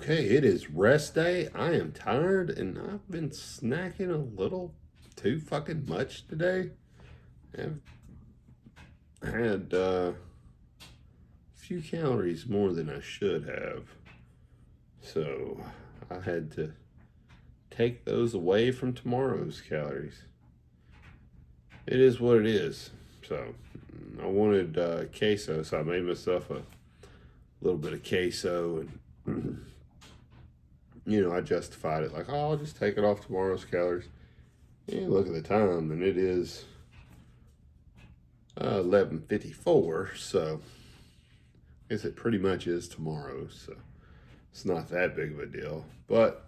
Okay, it is rest day. I am tired and I've been snacking a little too fucking much today. I've had a few calories more than I should have. So I had to take those away from tomorrow's calories. It is what it is. So I wanted queso, so I made myself a little bit of queso and I justified it like, oh, I'll just take it off tomorrow's calories. And look at the time, and it is 11:54. So I guess it pretty much is tomorrow. So it's not that big of a deal. But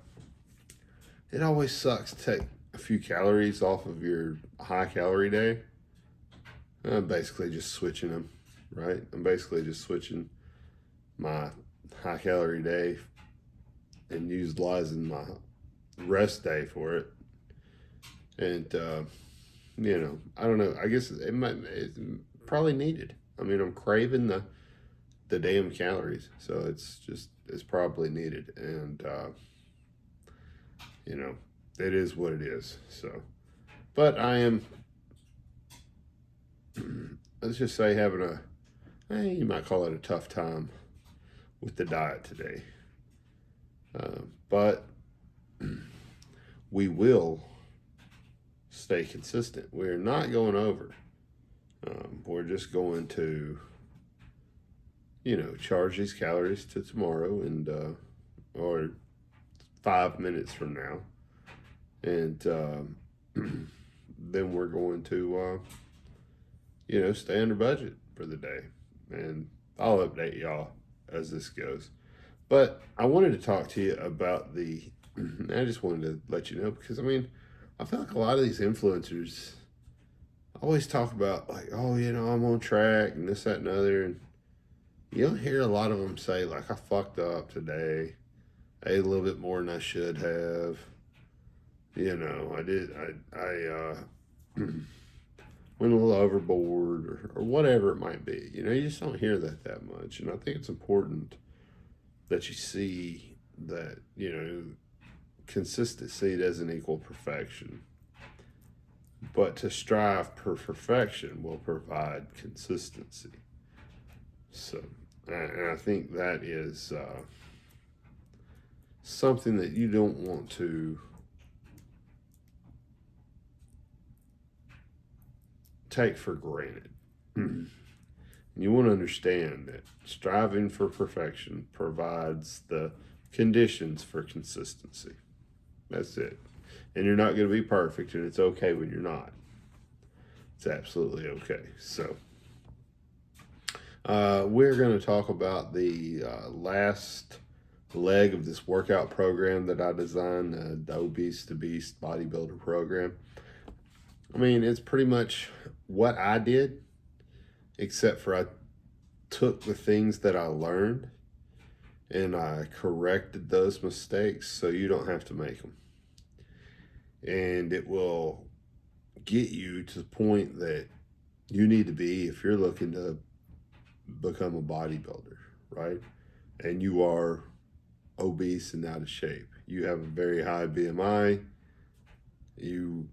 it always sucks to take a few calories off of your high calorie day. I'm basically just switching them, right? I'm basically just switching my high calorie day and utilizing my rest day for it. And, I don't know. I guess it's probably needed. I mean, I'm craving the damn calories. So it's probably needed. And, it is what it is. So, but I am, let's just say, having you might call it a tough time with the diet today. But we will stay consistent. We're not going over. We're just going to, charge these calories to tomorrow and, or 5 minutes from now. And then we're going to, stay under budget for the day. And I'll update y'all as this goes. But I wanted to talk to you about I just wanted to let you know because, I feel like a lot of these influencers always talk about like, oh, I'm on track and this, that, and other. And you don't hear a lot of them say like, I fucked up today. I ate a little bit more than I should have. I went a little overboard or whatever it might be. You just don't hear that much. And I think it's important that you see that, consistency doesn't equal perfection. But to strive for perfection will provide consistency. So, and I think that is something that you don't want to take for granted. You want to understand that striving for perfection provides the conditions for consistency. That's it. And you're not going to be perfect, and it's okay when you're not. It's absolutely okay. So, we're going to talk about the last leg of this workout program that I designed, the Obese to Beast Bodybuilder program. It's pretty much what I did, except for I took the things that I learned and I corrected those mistakes so you don't have to make them. And it will get you to the point that you need to be if you're looking to become a bodybuilder, right? And you are obese and out of shape. You have a very high BMI. You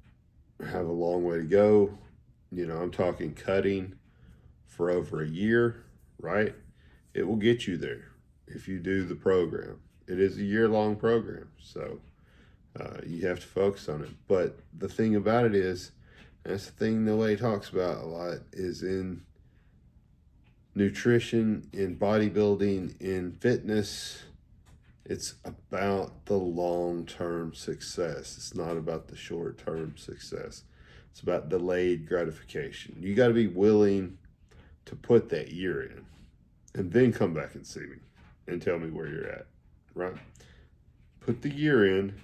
have a long way to go. I'm talking cutting for over a year, right? It will get you there if you do the program. It is a year-long program, so you have to focus on it. But the thing about it is, that's the thing nobody talks about a lot, is in nutrition, in bodybuilding, in fitness, it's about the long-term success. It's not about the short-term success. It's about delayed gratification. You got to be willing to put that year in and then come back and see me and tell me where you're at, right? Put the year in,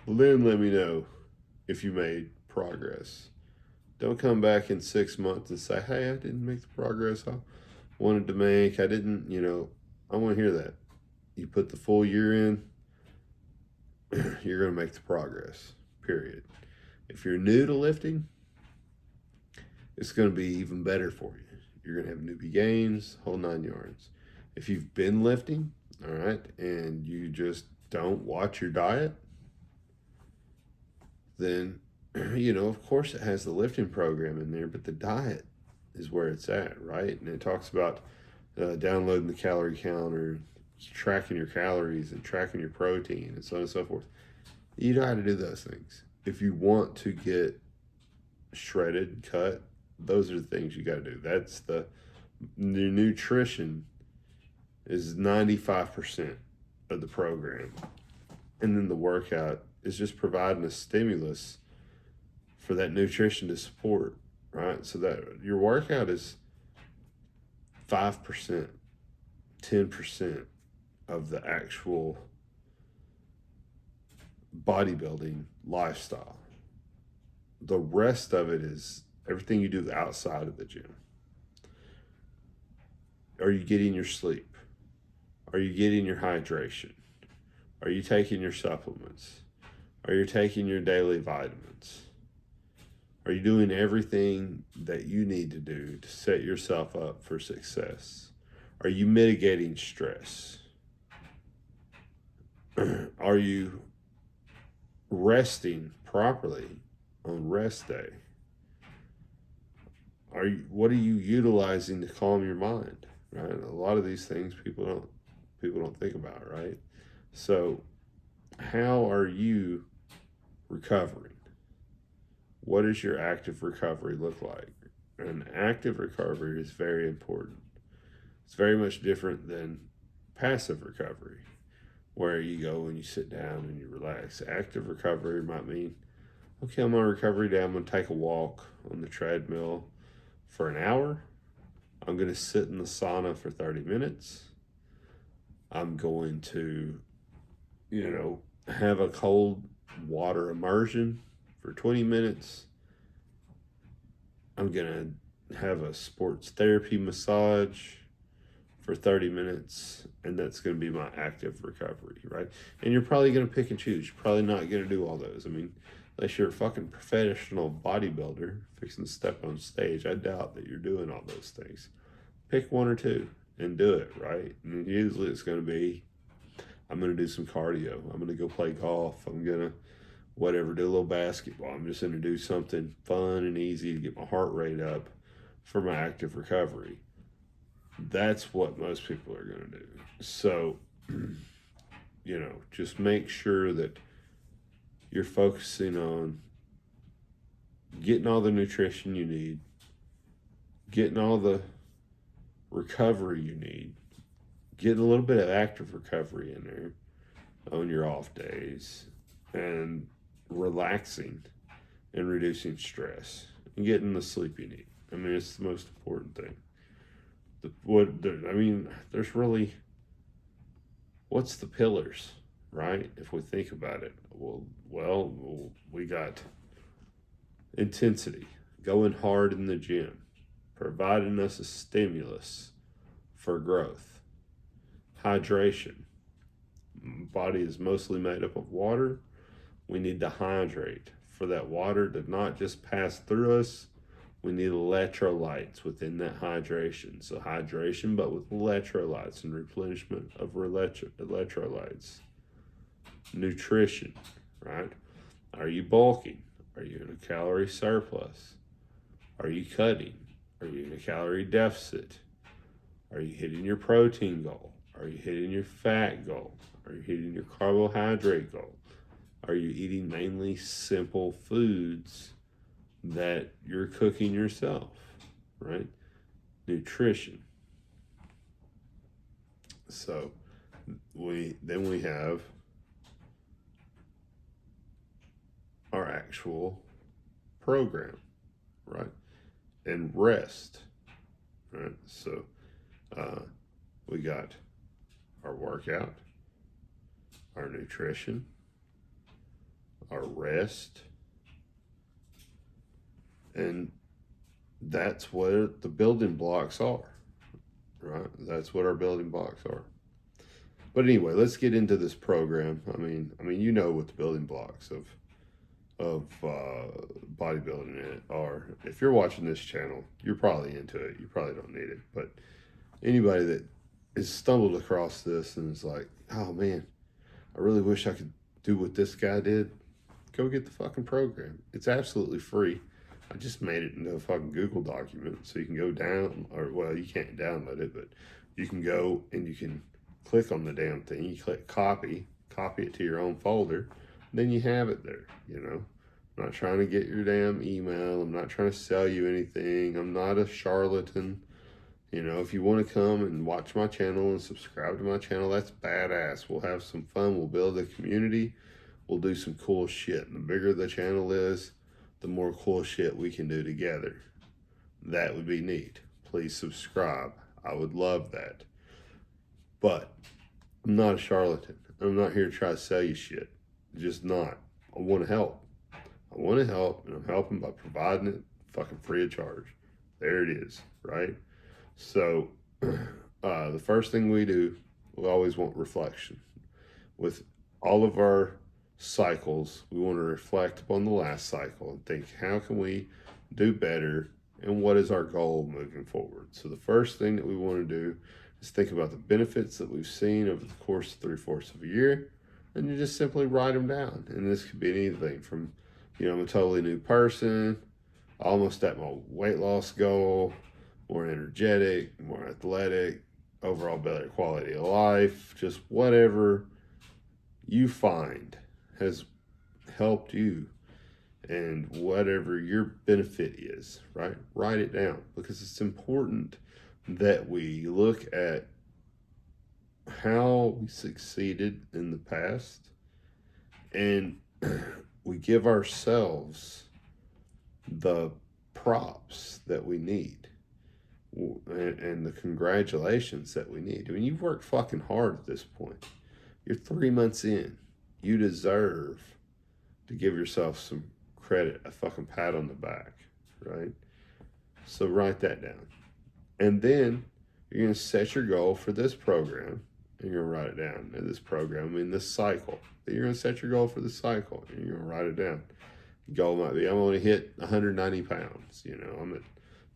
then let me know if you made progress. Don't come back in 6 months and say, hey, I didn't make the progress I wanted to make. I didn't, I want to hear that. You put the full year in, you're going to make the progress, period. If you're new to lifting, it's going to be even better for you. You're going to have newbie gains, whole 9 yards. If you've been lifting, all right, and you just don't watch your diet, then, of course it has the lifting program in there, but the diet is where it's at, right? And it talks about downloading the calorie counter, tracking your calories, and tracking your protein, and so on and so forth. You know how to do those things. If you want to get shredded, cut, those are the things you got to do. That's the nutrition is 95% of the program. And then the workout is just providing a stimulus for that nutrition to support, right? So that your workout is 5%, 10% of the actual bodybuilding lifestyle. The rest of it is everything you do outside of the gym. Are you getting your sleep? Are you getting your hydration? Are you taking your supplements? Are you taking your daily vitamins? Are you doing everything that you need to do to set yourself up for success? Are you mitigating stress? Are you resting properly on rest day? What are you utilizing to calm your mind? Right? A lot of these things people don't think about, right? So how are you recovering? What does your active recovery look like? An active recovery is very important. It's very much different than passive recovery, where you go and you sit down and you relax. Active recovery might mean, okay, I'm on recovery day. I'm going to take a walk on the treadmill for an hour. I'm going to sit in the sauna for 30 minutes. I'm going to, have a cold water immersion for 20 minutes. I'm going to have a sports therapy massage for 30 minutes, and that's going to be my active recovery, right? And you're probably going to pick and choose. You're probably not going to do all those. I mean, unless you're a fucking professional bodybuilder fixing to step on stage, I doubt that you're doing all those things. Pick one or two and do it, right? And usually it's going to be, I'm going to do some cardio. I'm going to go play golf. I'm going to, do a little basketball. I'm just going to do something fun and easy to get my heart rate up for my active recovery. That's what most people are going to do. So, just make sure that you're focusing on getting all the nutrition you need, getting all the recovery you need, getting a little bit of active recovery in there on your off days, and relaxing and reducing stress and getting the sleep you need. I mean, it's the most important thing. There's really, what's the pillars, right? If we think about it, well, we got intensity, going hard in the gym, providing us a stimulus for growth. Hydration. Body is mostly made up of water. We need to hydrate. For that water to not just pass through us, we need electrolytes within that hydration. So hydration, but with electrolytes and replenishment of electrolytes. Nutrition, right? Are you bulking? Are you in a calorie surplus? Are you cutting? Are you in a calorie deficit? Are you hitting your protein goal? Are you hitting your fat goal? Are you hitting your carbohydrate goal? Are you eating mainly simple foods that you're cooking yourself, right? Nutrition. So we have our actual program, right? And rest, right? So we got our workout, our nutrition, our rest, and that's what the building blocks are, right? That's what our building blocks are. But anyway, let's get into this program. I mean, what the building blocks of bodybuilding are. If you're watching this channel, you're probably into it. You probably don't need it, but anybody that is stumbled across this and is like, oh man, I really wish I could do what this guy did. Go get the fucking program. It's absolutely free. I just made it into a fucking Google document, so you can go down, or well, you can't download it, but you can go and you can click on the damn thing. You click copy it to your own folder, then you have it there, you know. I'm not trying to get your damn email. I'm not trying to sell you anything. I'm not a charlatan. You know, if you want to come and watch my channel and subscribe to my channel, that's badass. We'll have some fun. We'll build a community. We'll do some cool shit. And the bigger the channel is, the more cool shit we can do together. That would be neat. Please subscribe. I would love that. But I'm not a charlatan. I'm not here to try to sell you shit. Just not. I want to help. I want to help, and I'm helping by providing it fucking free of charge. There it is, right? So the first thing we do, we always want reflection. With all of our cycles, we want to reflect upon the last cycle and think, how can we do better, and what is our goal moving forward? So the first thing that we want to do is think about the benefits that we've seen over the course of 3/4 of a year, and you just simply write them down. And this could be anything from, you know, I'm a totally new person, almost at my weight loss goal, more energetic, more athletic, overall better quality of life, just whatever you find has helped you and whatever your benefit is, right? Write it down, because it's important that we look at how we succeeded in the past and we give ourselves the props that we need and the congratulations that we need. I mean, you've worked fucking hard at this point. You're 3 months in. You deserve to give yourself some credit, a fucking pat on the back, right? So write that down. And then you're going to set your goal for this program, and you're going to write it down. In this program, I mean this cycle. You're going to set your goal for the cycle, and you're going to write it down. The goal might be, I want to hit 190 pounds. You know, I'm at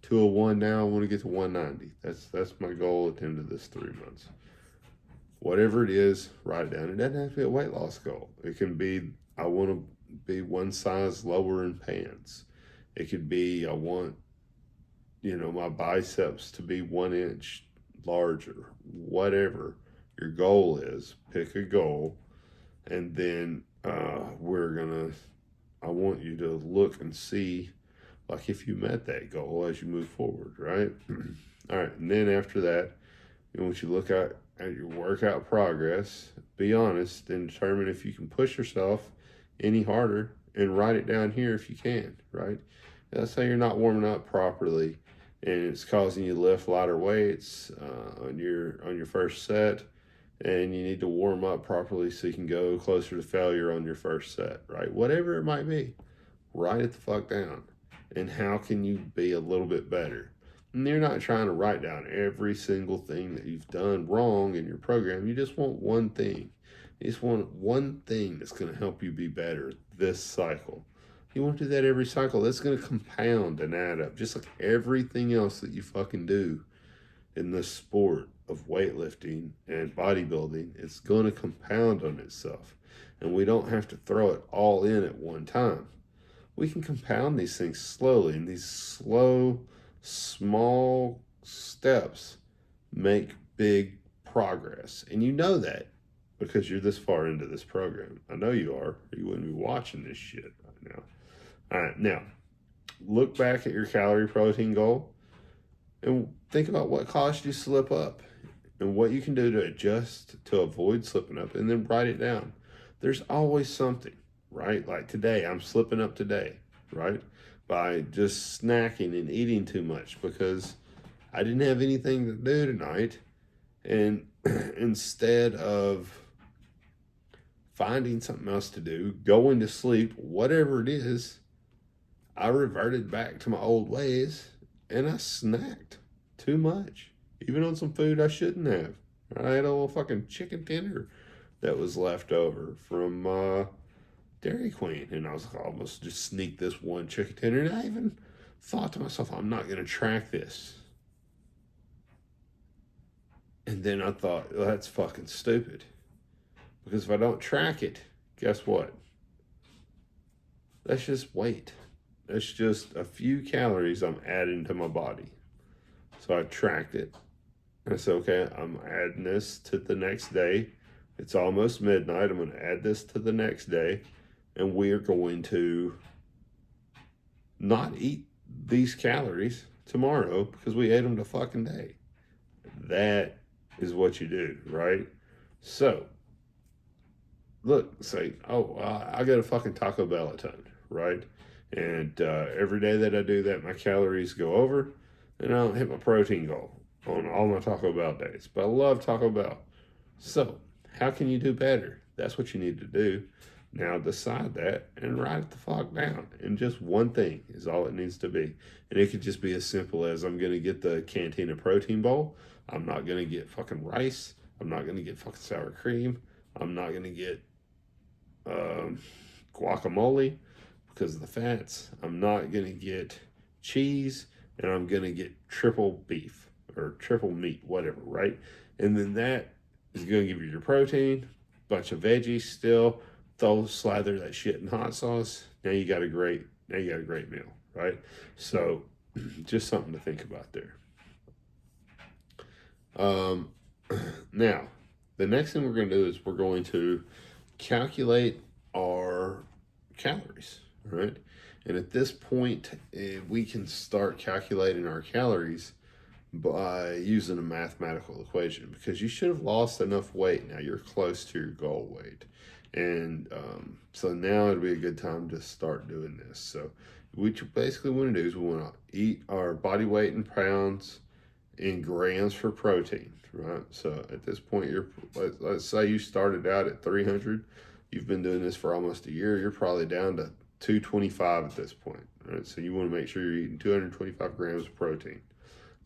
201 now. I want to get to 190. That's my goal at the end of this 3 months. Whatever it is, write it down. It doesn't have to be a weight loss goal. It can be, I want to be one size lower in pants. It could be, I want, you know, my biceps to be 1 inch larger. Whatever your goal is, pick a goal, and then I want you to look and see, like, if you met that goal as you move forward, right? All right, and then after that, you know, once you look at your workout progress, be honest and determine if you can push yourself any harder, and write it down here if you can, right? Let's say you're not warming up properly and it's causing you to lift lighter weights on your first set, and you need to warm up properly so you can go closer to failure on your first set, right? Whatever it might be, write it the fuck down. And how can you be a little bit better? And you're not trying to write down every single thing that you've done wrong in your program. You just want one thing. You just want one thing that's going to help you be better this cycle. You won't do that every cycle. That's going to compound and add up, just like everything else that you fucking do in this sport of weightlifting and bodybuilding. It's going to compound on itself. And we don't have to throw it all in at one time. We can compound these things slowly, and these slow, small steps make big progress. And you know that because you're this far into this program. I know you are, or you wouldn't be watching this shit right now. All right, now, look back at your calorie protein goal and think about what caused you to slip up and what you can do to adjust to avoid slipping up, and then write it down. There's always something, right? Like today, I'm slipping up today, right? By just snacking and eating too much because I didn't have anything to do tonight. And instead of finding something else to do, going to sleep, whatever it is, I reverted back to my old ways and I snacked too much, even on some food I shouldn't have. I had a little fucking chicken tender that was left over from Dairy Queen, and I was like, almost just sneak this one chicken tender, and I even thought to myself, I'm not going to track this. And then I thought, well, that's fucking stupid. Because if I don't track it, guess what? That's just weight. That's just a few calories I'm adding to my body. So I tracked it. And I said, okay, I'm adding this to the next day. It's almost midnight. I'm going to add this to the next day. And we are going to not eat these calories tomorrow because we ate them the fucking day. That is what you do, right? So, look, say, oh, I got a fucking Taco Bell a ton, right? And every day that I do that, my calories go over, and I don't hit my protein goal on all my Taco Bell days. But I love Taco Bell. So, how can you do better? That's what you need to do. Now decide that and write it the fuck down. And just one thing is all it needs to be. And it could just be as simple as I'm going to get the Cantina protein bowl. I'm not going to get fucking rice. I'm not going to get fucking sour cream. I'm not going to get guacamole because of the fats. I'm not going to get cheese. And I'm going to get triple beef or triple meat, whatever, right? And then that is going to give you your protein, bunch of veggies still. Slather that shit in hot sauce. Now you got a great meal, right? So just something to think about there. Now, the next thing we're going to do is we're going to calculate our calories, right? And at this point, we can start calculating our calories by using a mathematical equation because you should have lost enough weight. Now you're close to your goal weight. And so now it'd be a good time to start doing this. So what you basically want to do is we want to eat our body weight in pounds in grams for protein, right? So at this point, let's say you started out at 300. You've been doing this for almost a year. You're probably down to 225 at this point, right? So you want to make sure you're eating 225 grams of protein.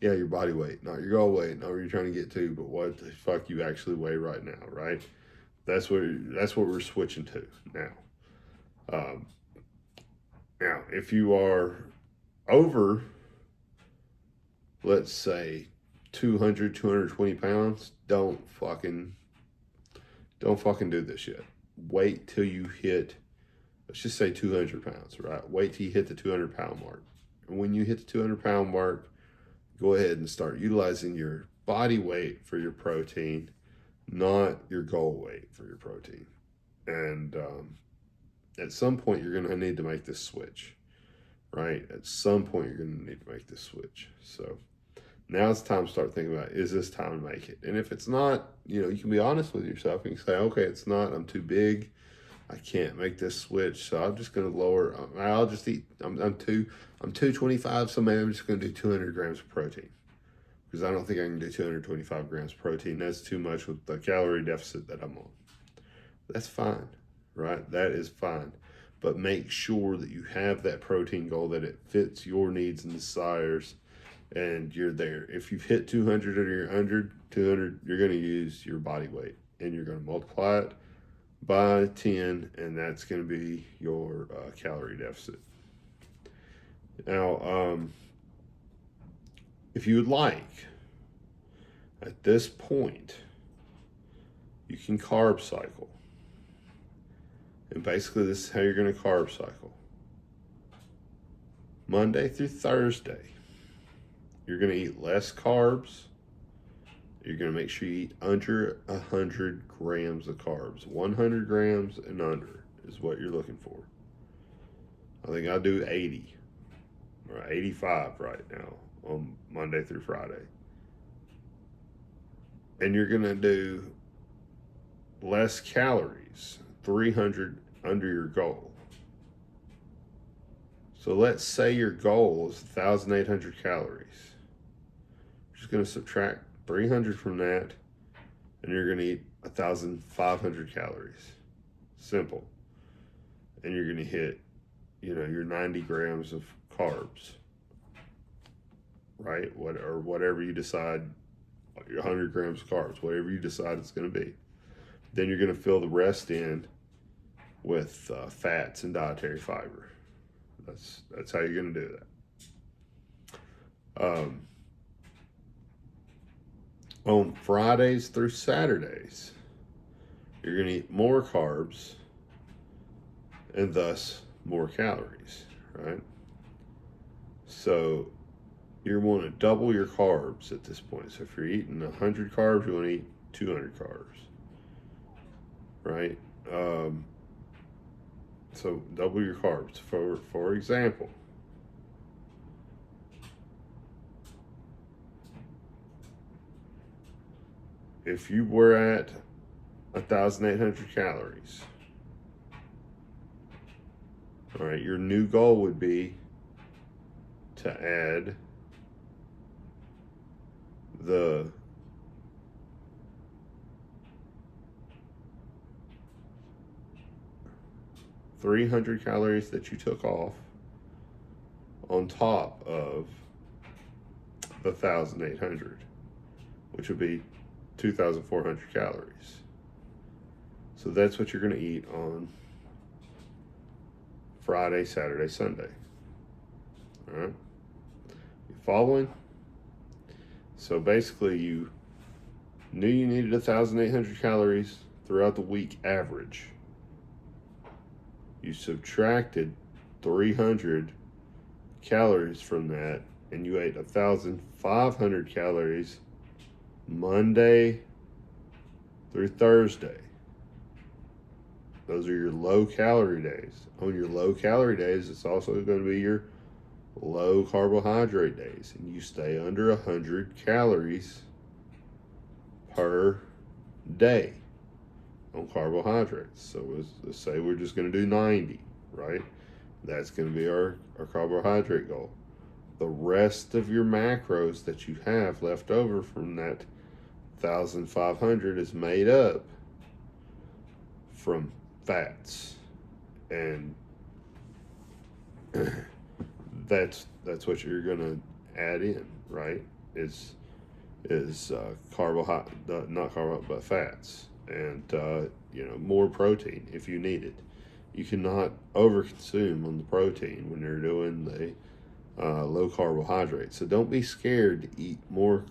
Yeah, your body weight, not your goal weight, not where you're trying to get to, but what the fuck you actually weigh right now, right? That's what we're switching to now. Now, if you are over, let's say 200, 220 pounds, don't fucking do this yet. Wait till you hit, let's just say 200 pounds, right? Wait till you hit the 200 pound mark. And when you hit the 200 pound mark, go ahead and start utilizing your body weight for your protein, not your goal weight for your protein. And at some point, you're going to need to make this switch, right? At some point, you're going to need to make this switch. So now it's time to start thinking about, is this time to make it? And if it's not, you can be honest with yourself and say, okay, it's not, I'm too big. I can't make this switch. So I'm just going to lower, I'll just eat, I'm 225. So maybe I'm just going to do 200 grams of protein. Because I don't think I can do 225 grams of protein. That's too much with the calorie deficit that I'm on. That's fine, right? That is fine. But make sure that you have that protein goal, that it fits your needs and desires, and you're there. If you've hit 200 or you're under 200, you're going to use your body weight, and you're going to multiply it by 10, and that's going to be your calorie deficit. Now, if you would like, at this point, you can carb cycle. And basically, this is how you're going to carb cycle. Monday through Thursday, you're going to eat less carbs. You're going to make sure you eat under 100 grams of carbs. 100 grams and under is what you're looking for. I think I do 80 or 85 right now on Monday through Friday. And you're going to do less calories, 300 under your goal. So let's say your goal is 1,800 calories. You're just going to subtract 300 from that, and you're going to eat 1,500 calories. Simple. And you're going to hit, your 90 grams of carbs. Right? Or whatever you decide, your 100 grams of carbs, whatever you decide it's going to be. Then you're going to fill the rest in with fats and dietary fiber. That's how you're going to do that. On Fridays through Saturdays, you're going to eat more carbs and thus more calories, right? So you want to double your carbs at this point. So if you're eating 100 carbs, you want to eat 200 carbs, right? So double your carbs. For example, if you were at 1,800 calories, all right, your new goal would be to add the $300 calories that you took off on top of the 1,800, which would be 2,400 calories. So that's what you're going to eat on Friday, Saturday, Sunday. All right? You following? So basically, you knew you needed 1,800 calories throughout the week average. You subtracted 300 calories from that, and you ate 1,500 calories Monday through Thursday. Those are your low calorie days. On your low calorie days, it's also going to be your low carbohydrate days, and you stay under 100 calories per day on carbohydrates. So let's say we're just going to do 90, right? That's going to be our carbohydrate goal. The rest of your macros that you have left over from that 1,500 is made up from fats, and that's what you're going to add in, right? Is carbohydrate, not carbohydrate, but fats, and more protein if you need it. You cannot overconsume on the protein when you're doing the low carbohydrate. So don't be scared to eat more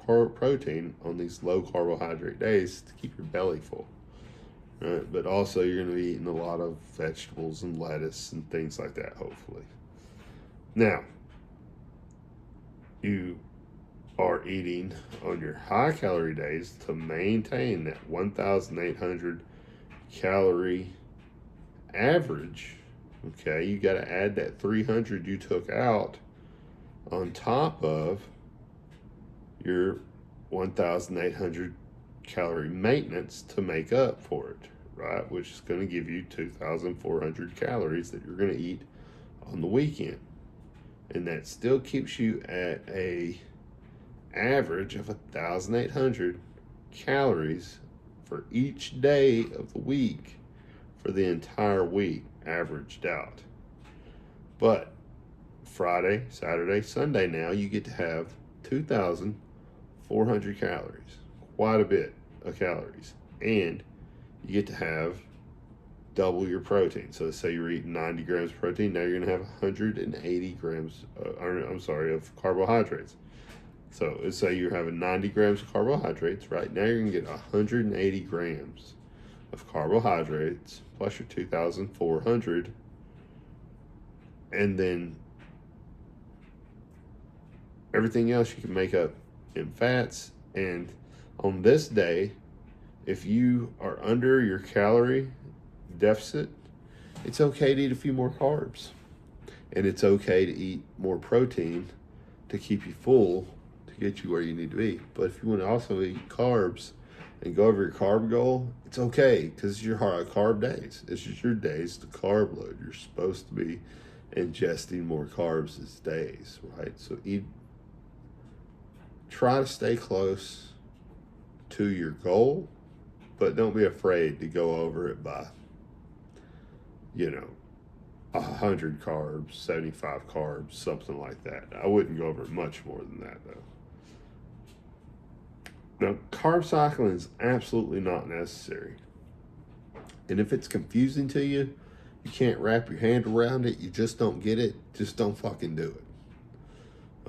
protein on these low carbohydrate days to keep your belly full. Right? But also you're going to be eating a lot of vegetables and lettuce and things like that, hopefully. Now, you are eating on your high calorie days to maintain that 1,800 calorie average. Okay, you got to add that 300 you took out on top of your 1,800 calorie maintenance to make up for it, right? Which is going to give you 2,400 calories that you're going to eat on the weekend. And that still keeps you at a average of 1,800 calories for each day of the week for the entire week, averaged out. But Friday, Saturday, Sunday now, you get to have 2,400 calories, quite a bit of calories, and you get to have double your protein. So let's say you're eating 90 grams of protein, now you're going to have 180 grams, of carbohydrates. So let's say you're having 90 grams of carbohydrates, right? Now you're going to get 180 grams of carbohydrates plus your 2,400, and then everything else you can make up in fats. And on this day, if you are under your calorie deficit, it's okay to eat a few more carbs, and it's okay to eat more protein to keep you full, to get you where you need to be. But if you want to also eat carbs and go over your carb goal, it's okay, because it's your high carb days. It's just your days to carb load. You're supposed to be ingesting more carbs these days, right? So try to stay close to your goal, but don't be afraid to go over it by 100 carbs, 75 carbs, something like that. I wouldn't go over it much more than that, though. Now, carb cycling is absolutely not necessary. And if it's confusing to you, you can't wrap your hand around it, you just don't get it, just don't fucking do it.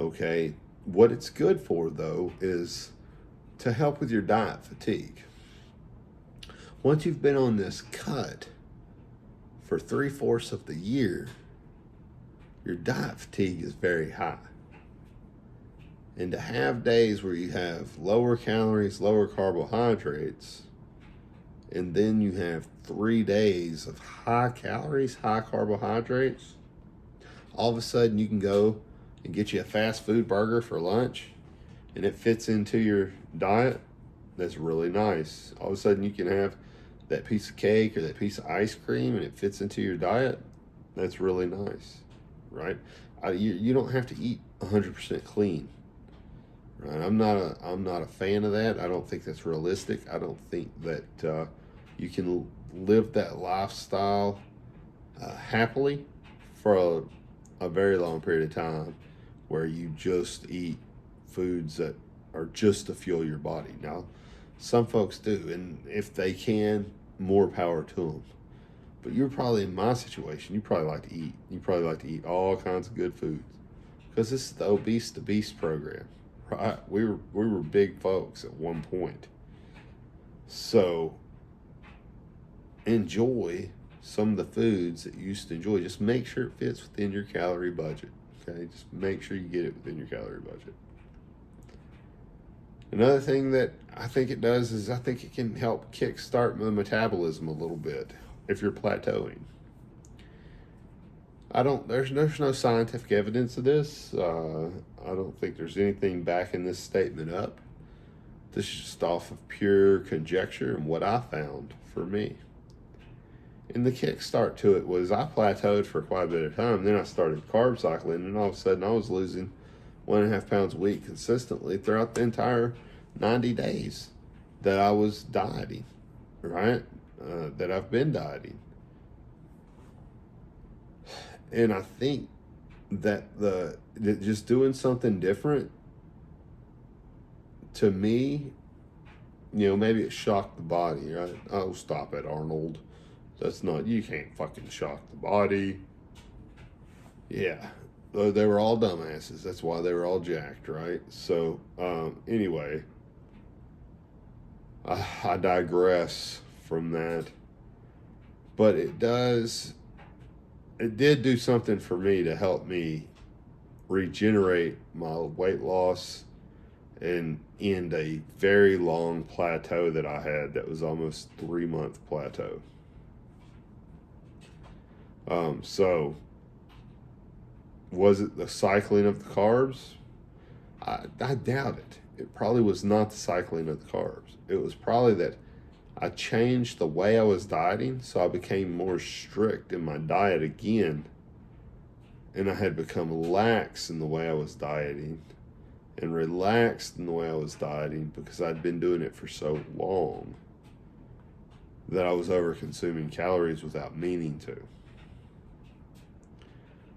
Okay? What it's good for, though, is to help with your diet fatigue. Once you've been on this cut for 3/4 of the year, your diet fatigue is very high. And to have days where you have lower calories, lower carbohydrates, and then you have 3 days of high calories, high carbohydrates, all of a sudden you can go and get you a fast food burger for lunch and it fits into your diet. That's really nice. All of a sudden you can have that piece of cake or that piece of ice cream and it fits into your diet. That's really nice, right? You don't have to eat 100% clean, right? I'm not a fan of that. I don't think that's realistic. I don't think that you can live that lifestyle happily for a very long period of time where you just eat foods that are just to fuel your body. Now, some folks do, and if they can, more power to them. But you're probably in my situation. You probably like to eat. You probably like to eat all kinds of good foods because this is the Obese to Beast program, right? We were big folks at one point. So enjoy some of the foods that you used to enjoy. Just make sure it fits within your calorie budget. Okay, just make sure you get it within your calorie budget. Another thing that I think it does is I think it can help kickstart the metabolism a little bit if you're plateauing. There's no scientific evidence of this. I don't think there's anything backing this statement up. This is just off of pure conjecture and what I found for me. And the kickstart to it was I plateaued for quite a bit of time. Then I started carb cycling, and all of a sudden I was losing 1.5 pounds a week consistently throughout the entire 90 days that I was dieting, right? That I've been dieting. And I think that just doing something different, to me, maybe it shocked the body, right? Oh, stop it, Arnold. You can't fucking shock the body. Yeah, they were all dumbasses. That's why they were all jacked, right? So, anyway, I digress from that. But it did do something for me to help me regenerate my weight loss and end a very long plateau that I had that was almost 3-month plateau. So was it the cycling of the carbs? I doubt it. It probably was not the cycling of the carbs. It was probably that I changed the way I was dieting, so I became more strict in my diet again, and I had become lax in the way I was dieting and relaxed in the way I was dieting because I'd been doing it for so long that I was over consuming calories without meaning to.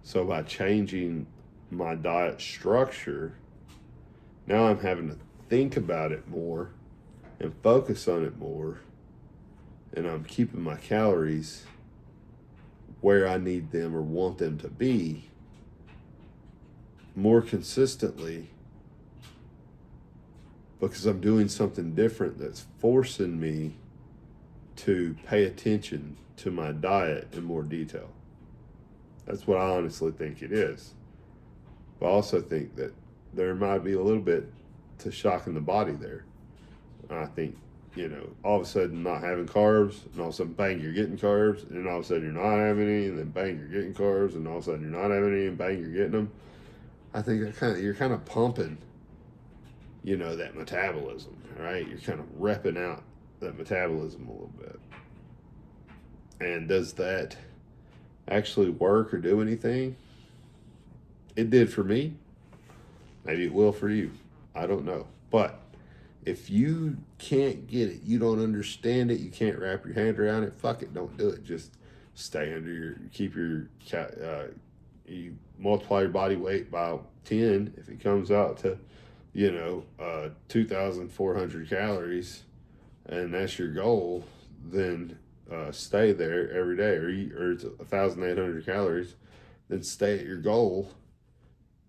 So by changing my diet structure, now I'm having to think about it more and focus on it more, and I'm keeping my calories where I need them or want them to be more consistently because I'm doing something different that's forcing me to pay attention to my diet in more detail. That's what I honestly think it is. But I also think that there might be a little bit to shocking the body there. I think, all of a sudden not having carbs, and all of a sudden, bang, you're getting carbs, and then all of a sudden you're not having any, and then bang, you're getting carbs, and all of a sudden you're not having any, and bang, you're getting them. I think you're kind of pumping, that metabolism, right? You're kind of repping out that metabolism a little bit. And does that actually work or do anything? It did for me. Maybe it will for you. I don't know. But if you can't get it, you don't understand it, you can't wrap your hand around it, fuck it, don't do it. Just stay you multiply your body weight by 10. If it comes out to, 2,400 calories, and that's your goal, then stay there every day, or it's 1,800 calories, then stay at your goal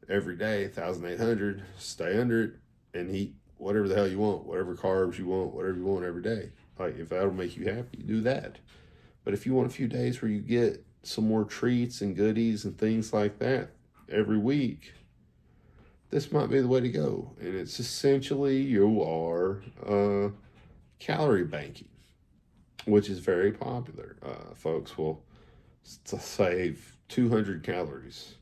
every day, 1,800, stay under it, and eat whatever the hell you want, whatever carbs you want, whatever you want every day. Like, if that'll make you happy, do that. But if you want a few days where you get some more treats and goodies and things like that every week, this might be the way to go. And it's essentially you are calorie banking, which is very popular. Folks will save 200 calories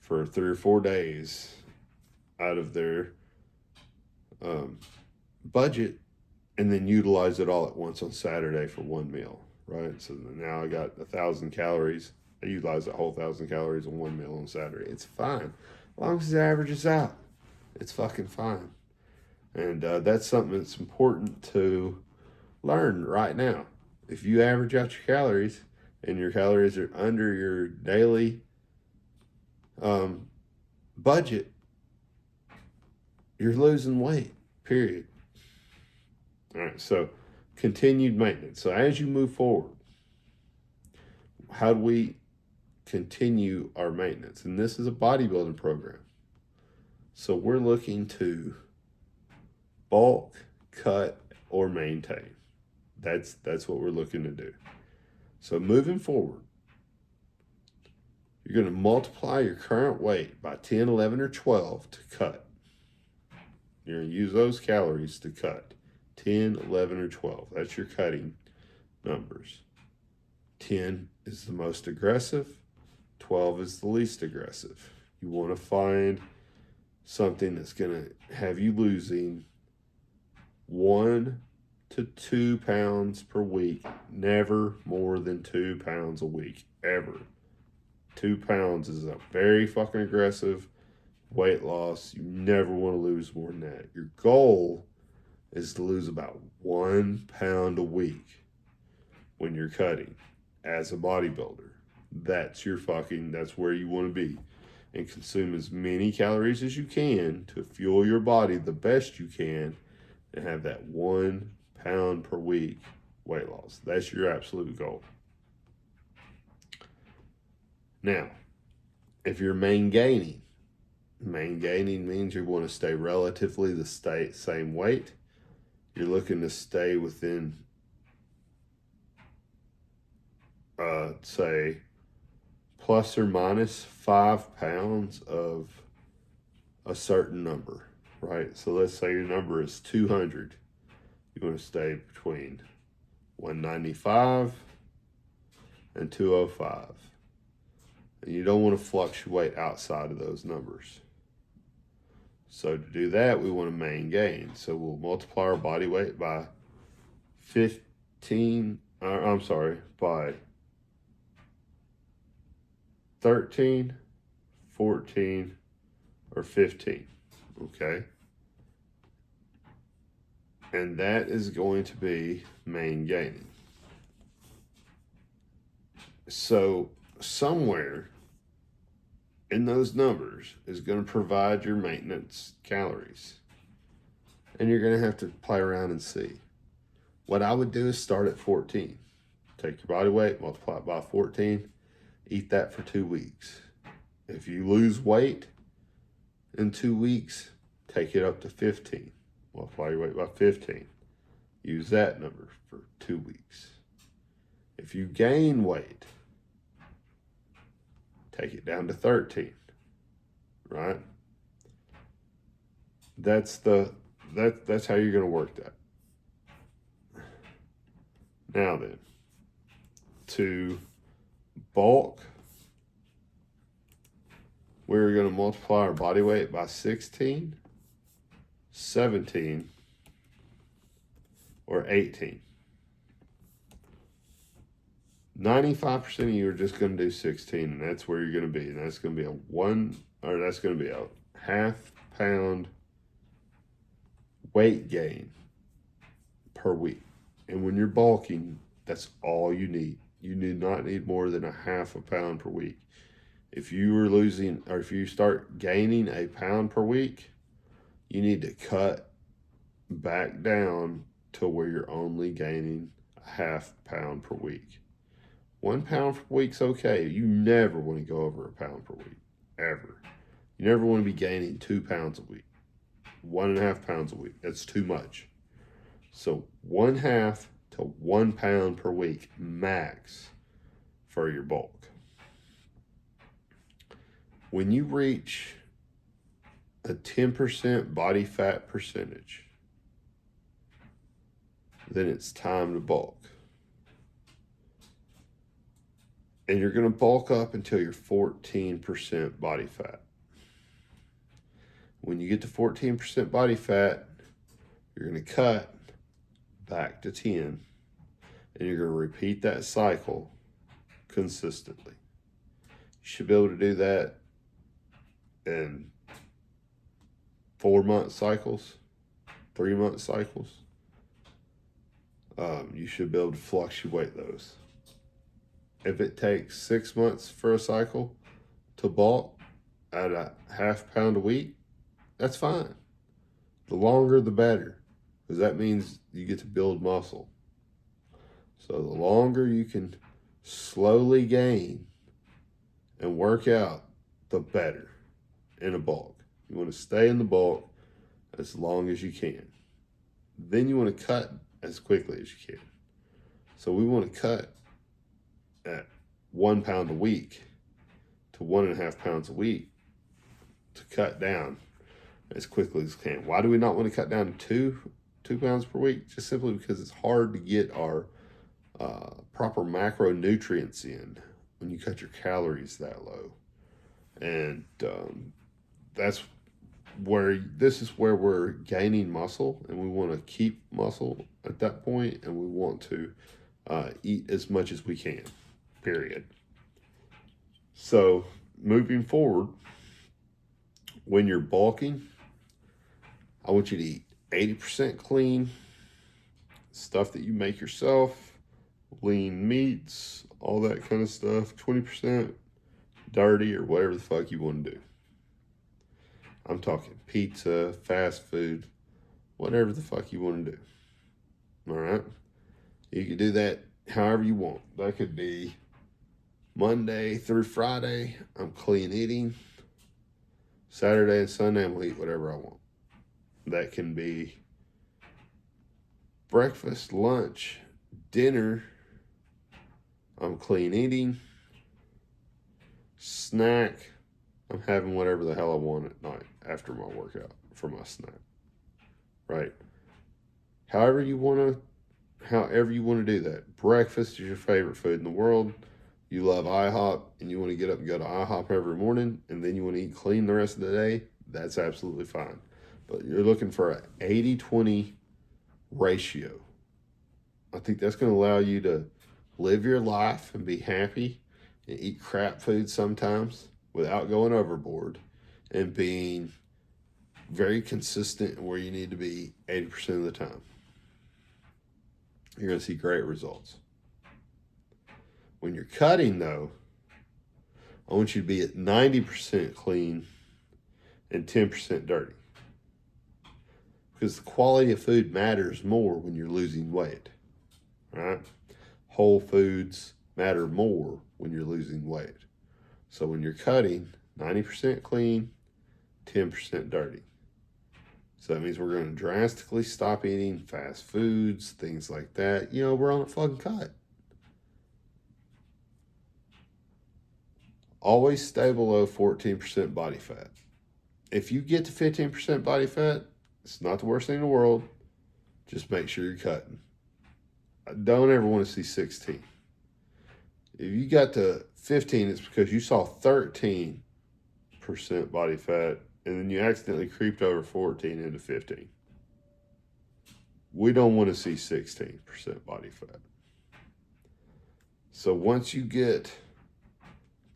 for 3 or 4 days out of their budget, and then utilize it all at once on Saturday for one meal, right? So now I got 1,000 calories. I utilize that whole 1,000 calories on one meal on Saturday. It's fine. As long as it averages out, it's fucking fine. And that's something that's important to learn right now. If you average out your calories and your calories are under your daily budget, you're losing weight, period. All right, so continued maintenance. So as you move forward, how do we continue our maintenance? And this is a bodybuilding program. So we're looking to bulk, cut, or maintain. That's what we're looking to do. So moving forward, you're going to multiply your current weight by 10, 11, or 12 to cut. You're going to use those calories to cut. 10, 11, or 12. That's your cutting numbers. 10 is the most aggressive. 12 is the least aggressive. You want to find something that's going to have you losing 1 to 2 pounds per week. Never more than 2 pounds a week, ever. 2 pounds is a very fucking aggressive weight loss. You never want to lose more than that. Your goal is to lose about 1 pound a week when you're cutting as a bodybuilder. That's where you want to be. And consume as many calories as you can to fuel your body the best you can and have that 1 pound per week weight loss. That's your absolute goal. Now, if you're maintaining means you want to stay relatively the same weight. You're looking to stay within, say, plus or minus 5 pounds of a certain number, right? So let's say your number is 200. You want to stay between 195 and 205. And you don't want to fluctuate outside of those numbers. So to do that, we want to maintain. So we'll multiply our body weight by by 13, 14, or 15, okay? And that is going to be maintaining. So somewhere in those numbers is going to provide your maintenance calories. And you're going to have to play around and see. What I would do is start at 14. Take your body weight, multiply it by 14, eat that for 2 weeks. If you lose weight in 2 weeks, take it up to 15. Multiply your weight by 15. Use that number for 2 weeks. If you gain weight, take it down to 13, right? That's how you're going to work that. Now then, to bulk, we're going to multiply our body weight by 16, 17, or 18. 95% of you are just going to do 16, and that's where you're going to be. And that's going to be a half pound weight gain per week. And when you're bulking, that's all you need. You do not need more than a half a pound per week. If you are losing, or if you start gaining a pound per week, you need to cut back down to where you're only gaining a half pound per week. 1 pound per week's okay. You never want to go over a pound per week, ever. You never want to be gaining 2 pounds a week. 1.5 pounds a week. That's too much. So 1/2 to 1 pound per week max for your bulk. When you reach a 10% body fat percentage, then it's time to bulk. And you're going to bulk up until you're 14% body fat. When you get to 14% body fat, you're going to cut back to 10, and you're going to repeat that cycle consistently. You should be able to do that in 4-month cycles, 3-month cycles. You should be able to fluctuate those. If it takes 6 months for a cycle to bulk at a 1/2 pound a week, that's fine. The longer the better, because that means you get to build muscle. So the longer you can slowly gain and work out, the better in a bulk. You want to stay in the bulk as long as you can. Then you want to cut as quickly as you can. So we want to cut at 1 pound a week to 1.5 pounds a week to cut down as quickly as we can. Why do we not want to cut down to 2 pounds per week? Just simply because it's hard to get our proper macronutrients in when you cut your calories that low. And this is where we're gaining muscle, and we want to keep muscle at that point, and we want to eat as much as we can, period. So moving forward, when you're bulking, I want you to eat 80% clean, stuff that you make yourself, lean meats, all that kind of stuff, 20% dirty or whatever the fuck you want to do. I'm talking pizza, fast food, whatever the fuck you want to do. All right? You can do that however you want. That could be Monday through Friday, I'm clean eating. Saturday and Sunday, I'm going to eat whatever I want. That can be breakfast, lunch, dinner, I'm clean eating. Snack, I'm having whatever the hell I want at night after my workout for my snack. Right? However you want to do that. Breakfast is your favorite food in the world. You love IHOP and you want to get up and go to IHOP every morning, and then you want to eat clean the rest of the day. That's absolutely fine. But you're looking for an 80-20 ratio. I think that's going to allow you to live your life and be happy and eat crap food sometimes without going overboard and being very consistent where you need to be 80% of the time. You're going to see great results. When you're cutting, though, I want you to be at 90% clean and 10% dirty. Because the quality of food matters more when you're losing weight, right? Whole foods matter more when you're losing weight. So when you're cutting, 90% clean, 10% dirty. So that means we're going to drastically stop eating fast foods, things like that. You know, we're on a fucking cut. Always stay below 14% body fat. If you get to 15% body fat, it's not the worst thing in the world. Just make sure you're cutting. I don't ever want to see 16. If you got to 15, it's because you saw 13% body fat and then you accidentally creeped over 14 into 15. We don't want to see 16% body fat. So once you get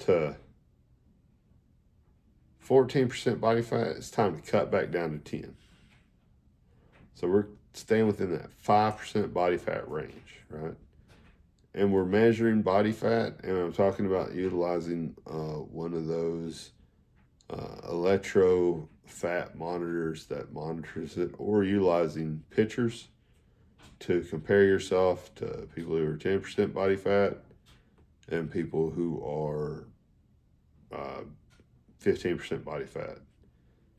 to 14% body fat, it's time to cut back down to 10. So we're staying within that 5% body fat range, right? And we're measuring body fat, and I'm talking about utilizing one of those electro fat monitors that monitors it, or utilizing pictures to compare yourself to people who are 10% body fat and people who are 15% body fat.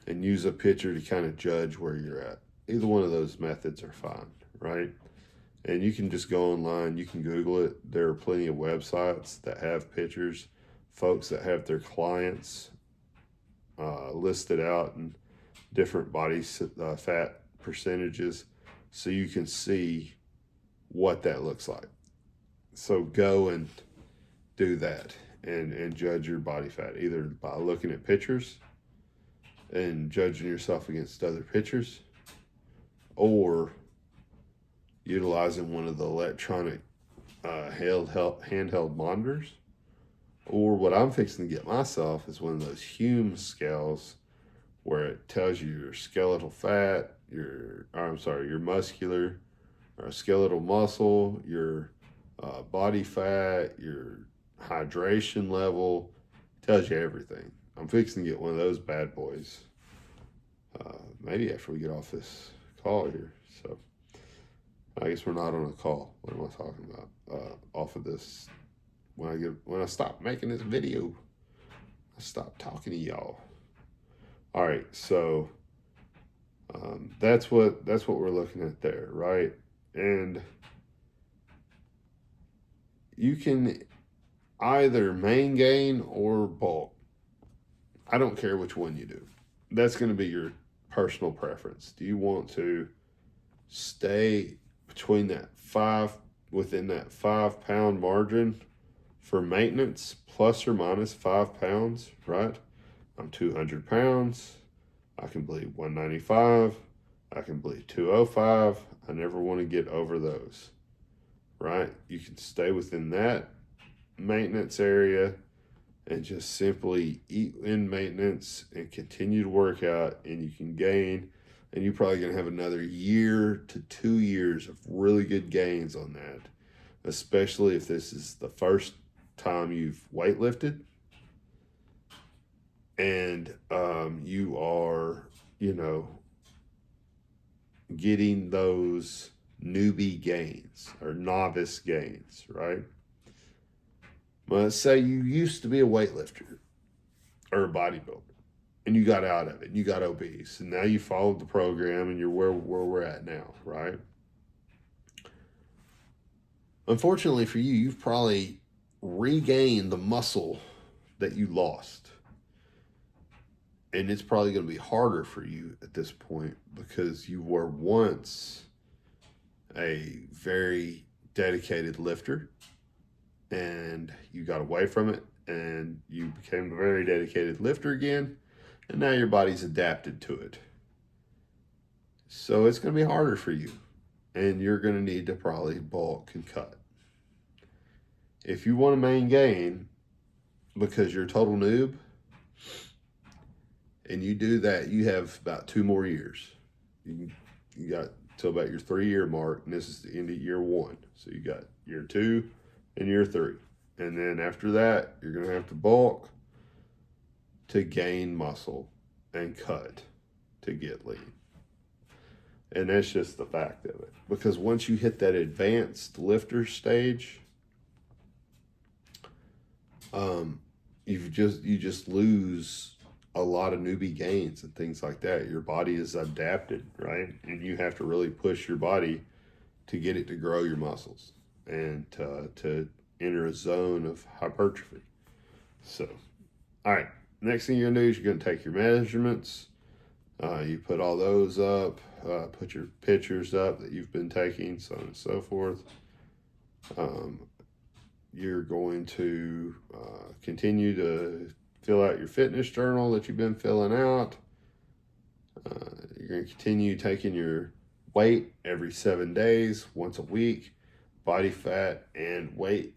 and use a picture to kind of judge where you're at. Either one of those methods are fine, right? And you can just go online, you can Google it. There are plenty of websites that have pictures, folks that have their clients listed out in different body fat percentages, so you can see what that looks like. So go and do that and judge your body fat, either by looking at pictures and judging yourself against other pictures, or utilizing one of the electronic handheld monitors, or what I'm fixing to get myself is one of those Hume scales where it tells you your skeletal fat, your muscular or skeletal muscle, your body fat, your hydration level. It tells you everything. I'm fixing to get one of those bad boys. Maybe after we get off this call here. So I guess we're not on a call. What am I talking about? Off of this, when I stop making this video, I stop talking to y'all. All right, so that's what we're looking at there, right? And you can either main gain or bulk. I don't care which one you do. That's going to be your personal preference. Do you want to stay between within that 5 pound margin for maintenance, plus or minus 5 pounds, right? I'm 200 pounds. I can bleed 195. I can bleed 205. I never want to get over those, right? You can stay within that maintenance area and just simply eat in maintenance and continue to work out, and you can gain, and you're probably going to have another year to 2 years of really good gains on that, especially if this is the first time you've weightlifted and you are, getting those newbie gains or novice gains, right? Let's say you used to be a weightlifter or a bodybuilder and you got out of it and you got obese, and now you followed the program and you're where we're at now, right? Unfortunately for you, you've probably regained the muscle that you lost. And it's probably going to be harder for you at this point because you were once a very dedicated lifter and you got away from it and you became a very dedicated lifter again, and now your body's adapted to it. So it's going to be harder for you, and you're going to need to probably bulk and cut. If you want to main gain because you're a total noob, and you do that, you have about 2 more years. You got till about your 3-year mark, and this is the end of year 1. So you got year 2 and year 3. And then after that, you're going to have to bulk to gain muscle and cut to get lean. And that's just the fact of it. Because once you hit that advanced lifter stage, you just lose a lot of newbie gains and things like that. Your body is adapted, right? And you have to really push your body to get it to grow your muscles and to enter a zone of hypertrophy. So, all right, next thing you're gonna do is you're gonna take your measurements. You put all those up, put your pictures up that you've been taking, so on and so forth. You're going to continue to fill out your fitness journal that you've been filling out. You're going to continue taking your weight every 7 days, once a week, body fat and weight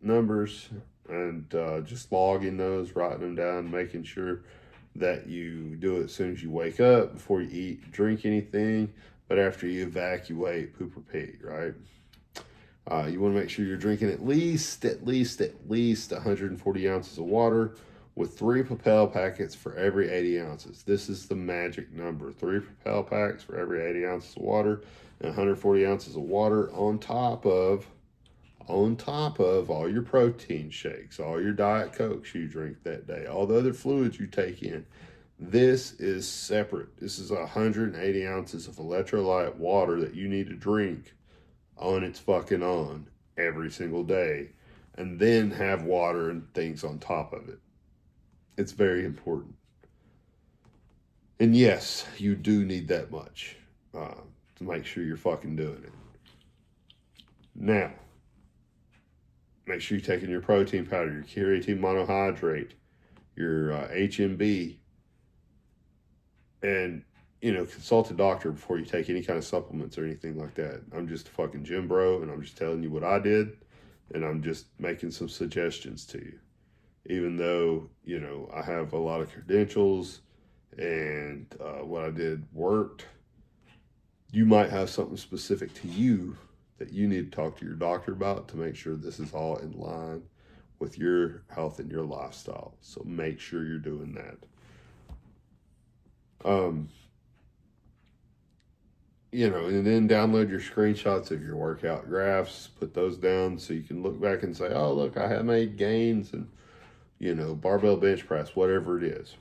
numbers, and just logging those, writing them down, making sure that you do it as soon as you wake up, before you eat, drink anything, but after you evacuate, poop or pee, right? You want to make sure you're drinking at least 140 ounces of water, with 3 Propel packets for every 80 ounces. This is the magic number. 3 Propel packs for every 80 ounces of water, and 140 ounces of water on top of all your protein shakes, all your Diet Cokes you drink that day, all the other fluids you take in. This is separate. This is 180 ounces of electrolyte water that you need to drink on its fucking own every single day, and then have water and things on top of it. It's very important. And yes, you do need that much to make sure you're fucking doing it. Now, make sure you're taking your protein powder, your creatine monohydrate, your HMB, and, you know, consult a doctor before you take any kind of supplements or anything like that. I'm just a fucking gym bro, and I'm just telling you what I did, and I'm just making some suggestions to you. Even though, you know, I have a lot of credentials and what I did worked, you might have something specific to you that you need to talk to your doctor about to make sure this is all in line with your health and your lifestyle. So make sure you're doing that. You know, and then download your screenshots of your workout graphs, put those down so you can look back and say, oh, look, I have made gains and, you know, barbell bench press, whatever it is.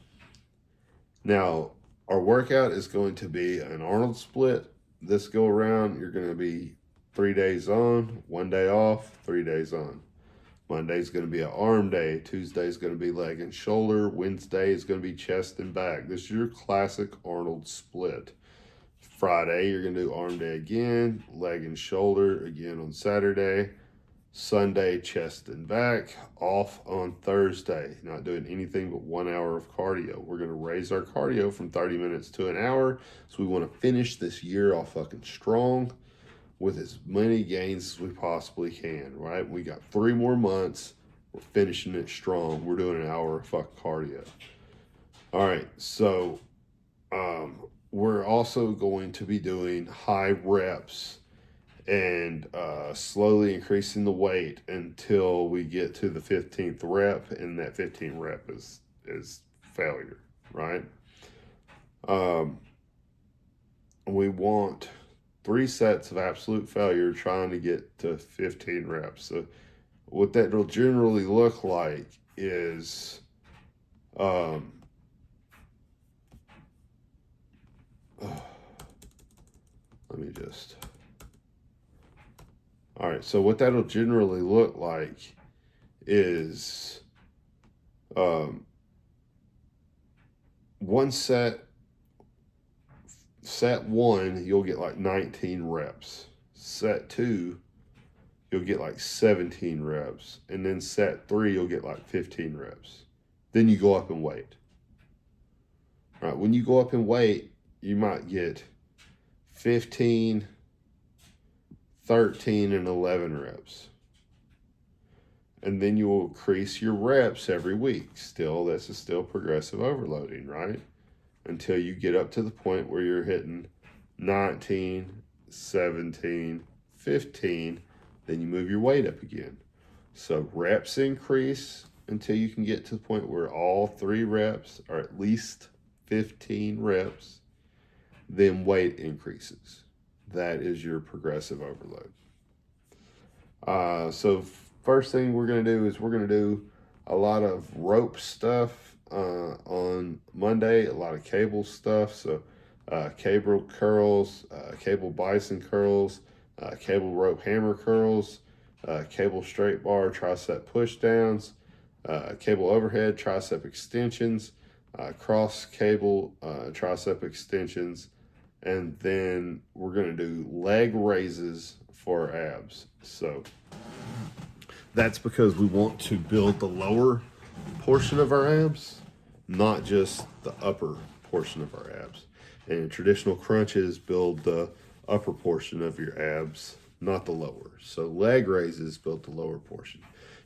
Now, our workout is going to be an Arnold split. This go around, you're going to be 3 days on, 1 day off, 3 days on. Monday's going to be an arm day. Tuesday's going to be leg and shoulder. Wednesday is going to be chest and back. This is your classic Arnold split. Friday, you're going to do arm day again, leg and shoulder again on Saturday. Sunday, chest and back. Off on Thursday. Not doing anything but 1 hour of cardio. We're going to raise our cardio from 30 minutes to an hour. So we want to finish this year off fucking strong with as many gains as we possibly can, right? We got 3 more months. We're finishing it strong. We're doing an hour of fucking cardio. All right, so we're also going to be doing high reps and slowly increasing the weight until we get to the 15th rep, and that 15th rep is failure, right? We want 3 sets of absolute failure trying to get to 15 reps. So what that will generally look like is let me just, all right, so what that'll generally look like is one set 1, you'll get like 19 reps. Set 2, you'll get like 17 reps. And then set 3, you'll get like 15 reps. Then you go up in weight. All right, when you go up in weight, you might get 15, 13, and 11 reps. And then you will increase your reps every week. Still, this is still progressive overloading, right? Until you get up to the point where you're hitting 19, 17, 15, then you move your weight up again. So reps increase until you can get to the point where all 3 reps are at least 15 reps, then weight increases. That is your progressive overload. So first thing we're going to do is we're going to do a lot of rope stuff on Monday, a lot of cable stuff. So cable curls, cable bison curls, cable rope hammer curls, cable straight bar tricep push downs, cable overhead tricep extensions, cross cable tricep extensions, and then we're going to do leg raises for abs. So that's because we want to build the lower portion of our abs, not just the upper portion of our abs. And traditional crunches build the upper portion of your abs, not the lower. So leg raises build the lower portion.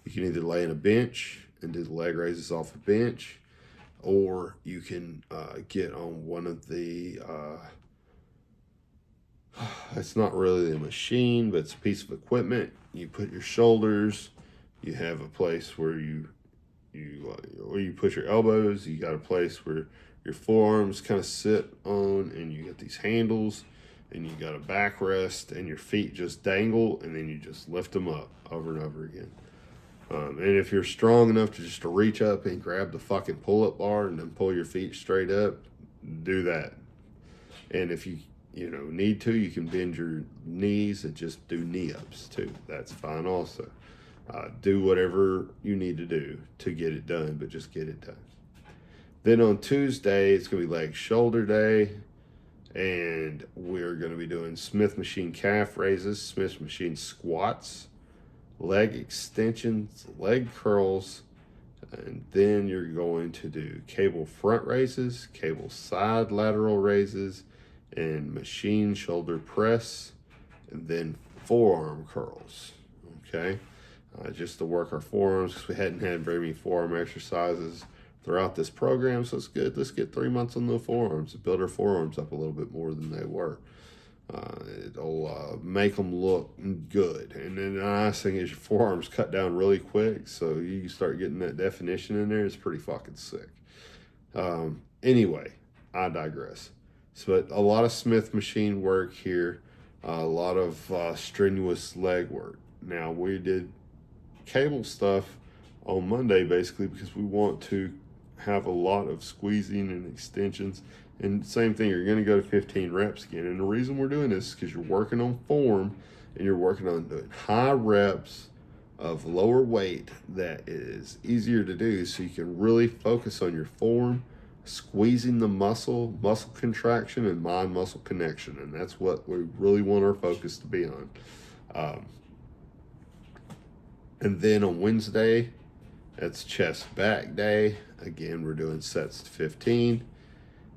You can either lay in a bench and do the leg raises off a bench, or you can get on one of the, it's not really a machine, but it's a piece of equipment. You put your shoulders, you have a place where you put your elbows, you got a place where your forearms kind of sit on, and you got these handles, and you got a backrest, and your feet just dangle, and then you just lift them up over and over again. And if you're strong enough to just reach up and grab the fucking pull-up bar and then pull your feet straight up, do that. And if you need to, you can bend your knees and just do knee-ups too. That's fine also. Do whatever you need to do to get it done, but just get it done. Then on Tuesday, it's going to be leg shoulder day. And we're going to be doing Smith machine calf raises, Smith machine squats, leg extensions, leg curls, and then you're going to do cable front raises, cable side lateral raises, and machine shoulder press, and then forearm curls. Okay, just to work our forearms, because we hadn't had very many forearm exercises throughout this program, so it's good. Let's get 3 months on the forearms and build our forearms up a little bit more than they were. It'll make them look good. And then the nice thing is your forearms cut down really quick, so you start getting that definition in there. It's pretty fucking sick. Anyway, I digress. So, but a lot of Smith machine work here, a lot of strenuous leg work. Now, we did cable stuff on Monday basically because we want to have a lot of squeezing and extensions. And same thing, you're going to go to 15 reps again. And the reason we're doing this is because you're working on form and you're working on doing high reps of lower weight that is easier to do, so you can really focus on your form, squeezing the muscle contraction, and mind-muscle connection. And that's what we really want our focus to be on. And then on Wednesday, that's chest back day. Again, we're doing sets to 15.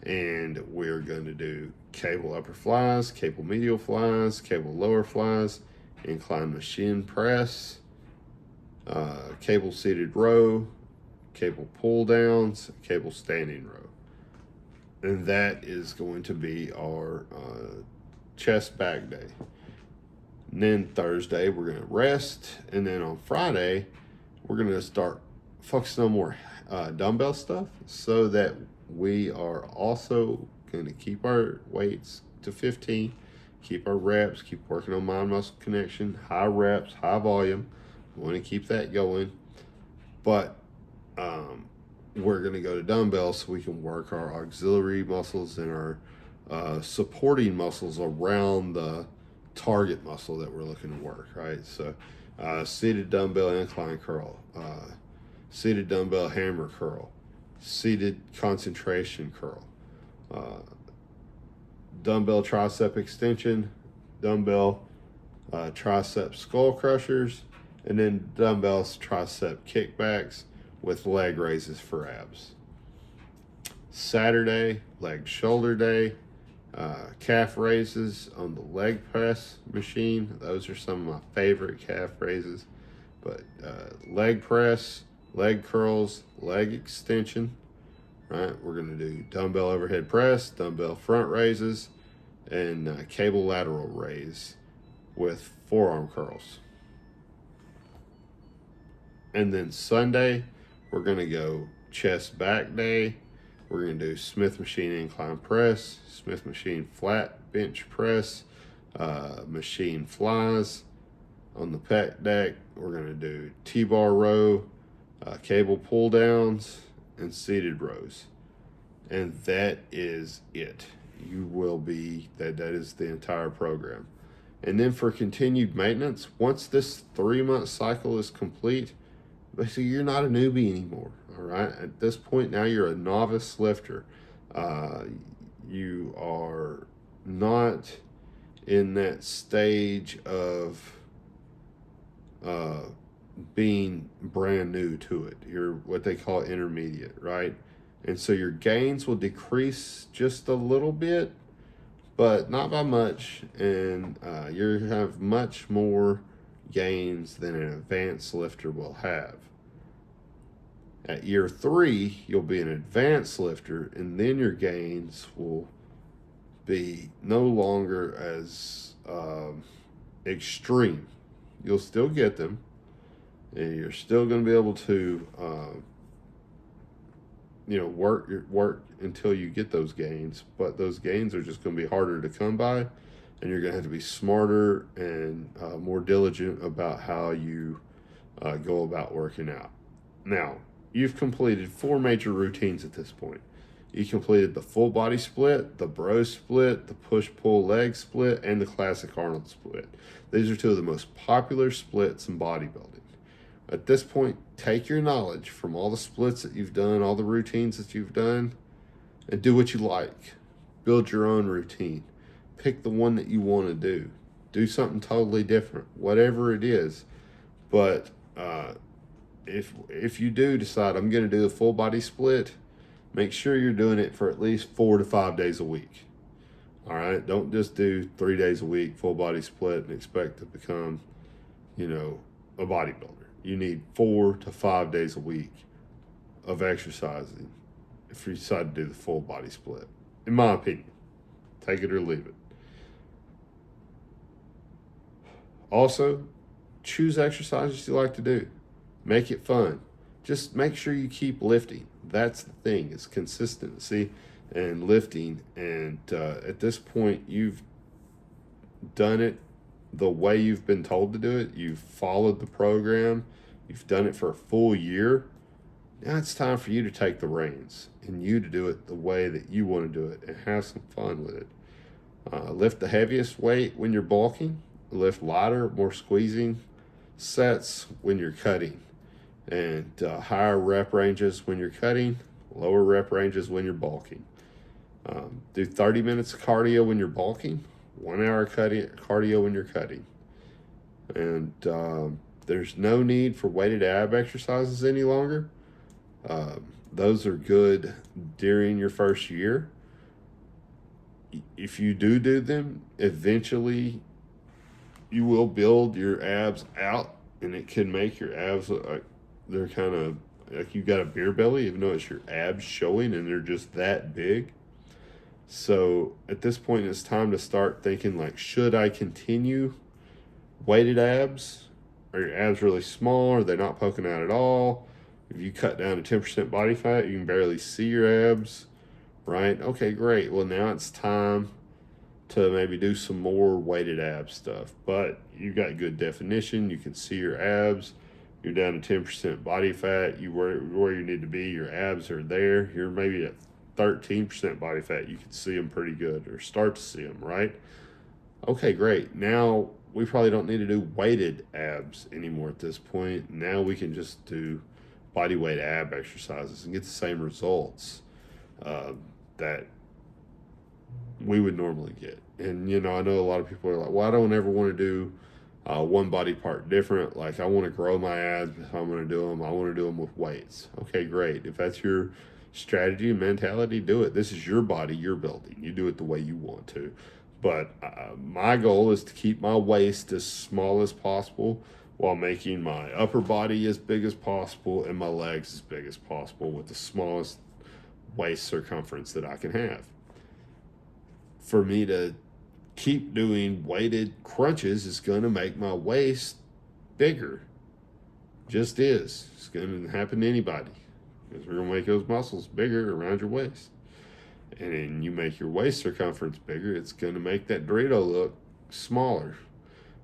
And we're going to do cable upper flies, cable medial flies, cable lower flies, incline machine press, cable seated row, cable pull downs, cable standing row. And that is going to be our chest back day. And then Thursday, we're going to rest. And then on Friday, we're going to start focusing on more dumbbell stuff, so that we are also going to keep our weights to 15, keep our reps, keep working on mind-muscle connection, high reps, high volume. We want to keep that going. But we're going to go to dumbbells so we can work our auxiliary muscles and our supporting muscles around the target muscle that we're looking to work, right? So seated dumbbell incline curl, seated dumbbell hammer curl, seated concentration curl, dumbbell tricep extension, dumbbell tricep skull crushers, and then dumbbells tricep kickbacks with leg raises for abs. Saturday, leg shoulder day, calf raises on the leg press machine. Those are some of my favorite calf raises. But leg press, leg curls, leg extension, right? We're going to do dumbbell overhead press, dumbbell front raises, and cable lateral raise with forearm curls. And then Sunday, we're going to go chest back day. We're going to do Smith machine incline press, Smith machine flat bench press, machine flies. On the pec deck, we're going to do T-bar row, cable pull downs, and seated rows. And that is it. You will be, that is the entire program. And then for continued maintenance, once this 3-month cycle is complete, basically you're not a newbie anymore, all right? At this point now, you're a novice lifter. You are not in that stage of being brand new to it. You're what they call intermediate, right? And so your gains will decrease just a little bit, but not by much. And you have much more gains than an advanced lifter will have. At year 3, you'll be an advanced lifter, and then your gains will be no longer as extreme. You'll still get them, and you're still going to be able to, work until you get those gains. But those gains are just going to be harder to come by, and you're going to have to be smarter and more diligent about how you go about working out. Now, you've completed 4 major routines at this point. You completed the full body split, the bro split, the push-pull leg split, and the classic Arnold split. These are 2 of the most popular splits in bodybuilding. At this point, take your knowledge from all the splits that you've done, all the routines that you've done, and do what you like. Build your own routine. Pick the one that you want to do. Do something totally different, whatever it is. But if you do decide I'm going to do a full body split, make sure you're doing it for at least 4 to 5 days a week. All right, don't just do 3 days a week full body split and expect to become, a bodybuilder. You need 4 to 5 days a week of exercising if you decide to do the full body split. In my opinion, take it or leave it. Also, choose exercises you like to do. Make it fun. Just make sure you keep lifting. That's the thing, is consistency and lifting. And at this point, you've done it the way you've been told to do it. You've followed the program. You've done it for a full year. Now it's time for you to take the reins and you to do it the way that you want to do it and have some fun with it. Lift the heaviest weight when you're bulking. Lift lighter, more squeezing sets when you're cutting. And higher rep ranges when you're cutting, lower rep ranges when you're bulking. Do 30 minutes of cardio when you're bulking, 1 hour cardio when you're cutting. And there's no need for weighted ab exercises any longer. Those are good during your first year. If you do them, eventually you will build your abs out, and it can make your abs look like they're kind of like you got a beer belly, even though it's your abs showing and they're just that big. So at this point, it's time to start thinking, like, should I continue weighted abs? Are your abs really small? Are they not poking out at all? If you cut down to 10% body fat, you can barely see your abs, right? Okay, great. Well, now it's time to maybe do some more weighted ab stuff. But you got good definition. You can see your abs. You're down to 10% body fat. You where you need to be. Your abs are there. You're maybe at 13% body fat. You can see them pretty good, or start to see them, right? Okay, great. Now we probably don't need to do weighted abs anymore at this point. Now we can just do body weight ab exercises and get the same results that we would normally get. And I know a lot of people are like, well, I don't ever want to do one body part different. Like, I want to grow my abs. If I'm going to do them, I want to do them with weights. Okay, great. If that's your strategy and mentality, do it. This is your body you're building. You do it the way you want to. But my goal is to keep my waist as small as possible while making my upper body as big as possible and my legs as big as possible with the smallest waist circumference that I can have. For me to keep doing weighted crunches is going to make my waist bigger. Just is. It's going to happen to anybody, because we're going to make those muscles bigger around your waist. And then you make your waist circumference bigger, it's going to make that Dorito look smaller.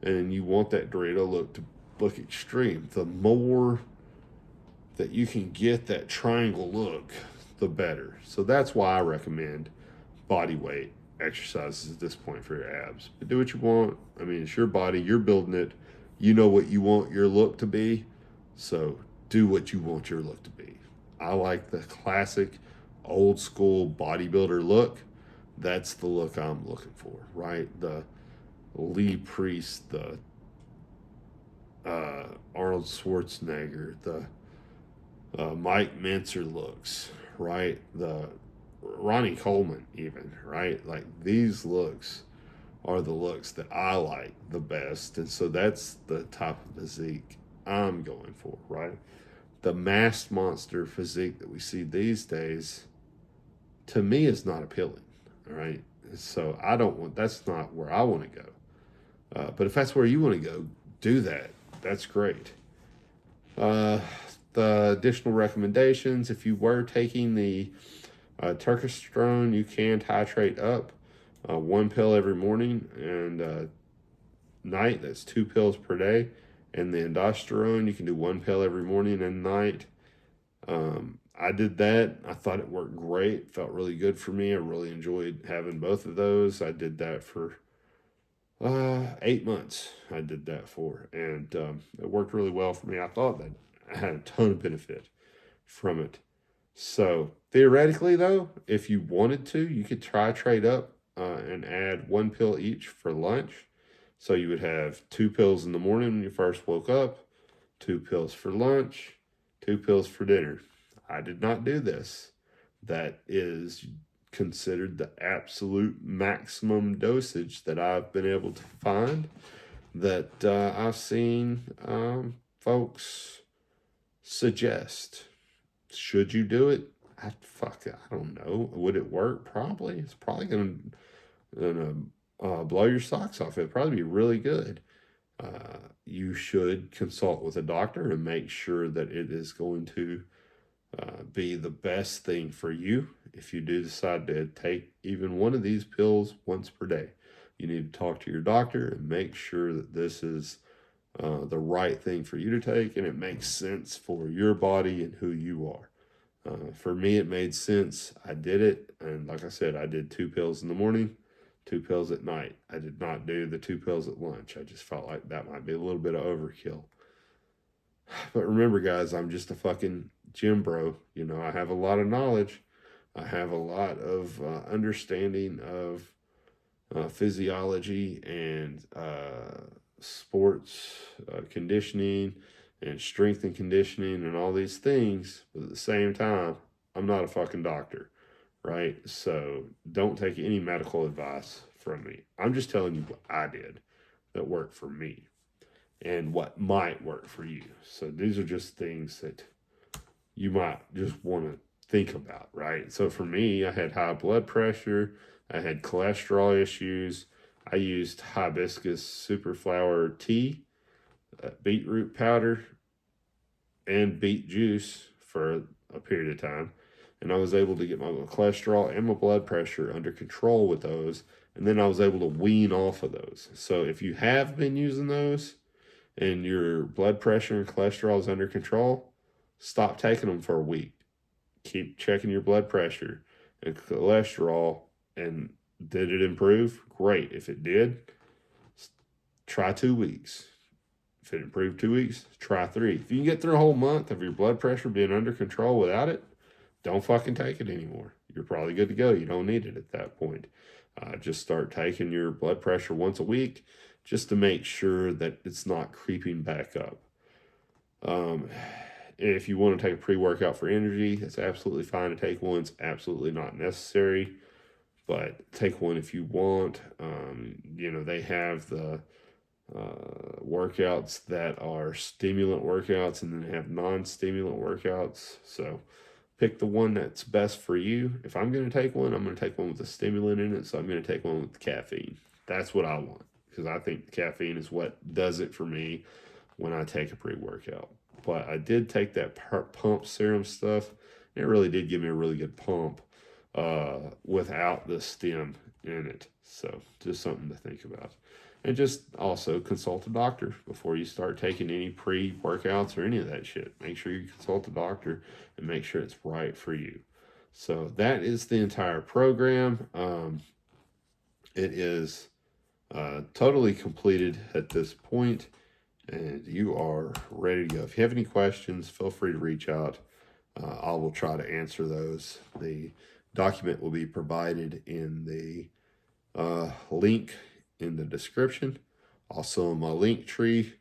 And you want that Dorito look to look extreme. The more that you can get that triangle look, the better. So that's why I recommend body weight exercises at this point for your abs. But do what you want. I mean, it's your body, you're building it. You know what you want your look to be. So do what you want your look to be. I like the classic old school bodybuilder look. That's the look I'm looking for, right? The Lee Priest, the Arnold Schwarzenegger, the Mike Mentzer looks, right? The Ronnie Coleman even, right? Like, these looks are the looks that I like the best. And so that's the type of physique I'm going for, right? The masked monster physique that we see these days, to me, is not appealing, all right? So that's not where I want to go. But if that's where you want to go, do that. That's great. The additional recommendations, if you were taking the Turkish Strone, you can titrate up 1 pill every morning and night. That's 2 pills per day. And the aldosterone, you can do 1 pill every morning and night. I did that. I thought it worked great. Felt really good for me. I really enjoyed having both of those. I did that for 8 months. I did that for, and it worked really well for me. I thought that I had a ton of benefit from it. So theoretically, though, if you wanted to, you could try trade up and add 1 pill each for lunch. So you would have 2 pills in the morning when you first woke up, 2 pills for lunch, 2 pills for dinner. I did not do this. That is considered the absolute maximum dosage that I've been able to find, that I've seen folks suggest. Should you do it? I don't know. Would it work? Probably. It's probably gonna blow your socks off. It'd probably be really good. You should consult with a doctor and make sure that it is going to be the best thing for you. If you do decide to take even one of these pills once per day, you need to talk to your doctor and make sure that this is the right thing for you to take, and it makes sense for your body and who you are. For me, it made sense. I did it, and like I said, I did 2 pills in the morning, 2 pills at night. I did not do the 2 pills at lunch. I just felt like that might be a little bit of overkill. But remember, guys, I'm just a fucking gym bro. You know, I have a lot of knowledge. I have a lot of understanding of physiology and sports conditioning and strength and conditioning and all these things. But at the same time, I'm not a fucking doctor, right? So don't take any medical advice from me. I'm just telling you what I did that worked for me and what might work for you. So these are just things that you might just want to think about, right? So for me, I had high blood pressure. I had cholesterol issues. I used hibiscus superflower tea, beetroot powder, and beet juice for a period of time. And I was able to get my cholesterol and my blood pressure under control with those. And then I was able to wean off of those. So if you have been using those and your blood pressure and cholesterol is under control, stop taking them for a week. Keep checking your blood pressure and cholesterol. And did it improve? Great. If it did, try 2 weeks. If it improved 2 weeks, try 3. If you can get through a whole month of your blood pressure being under control without it, don't fucking take it anymore. You're probably good to go. You don't need it at that point. Just start taking your blood pressure once a week just to make sure that it's not creeping back up. If you want to take a pre-workout for energy, it's absolutely fine to take one. It's absolutely not necessary, but take one if you want. They have the workouts that are stimulant workouts, and then they have non-stimulant workouts. So pick the one that's best for you. If I'm going to take one, I'm going to take one with a stimulant in it. So I'm going to take one with caffeine. That's what I want, because I think caffeine is what does it for me when I take a pre-workout. But I did take that pump serum stuff. It really did give me a really good pump without the stim in it. So just something to think about. And just also consult a doctor before you start taking any pre-workouts or any of that shit. Make sure you consult a doctor and make sure it's right for you. So that is the entire program. It is totally completed at this point, and you are ready to go. If you have any questions, feel free to reach out. I will try to answer those. The document will be provided in the link in the description, also in my link tree,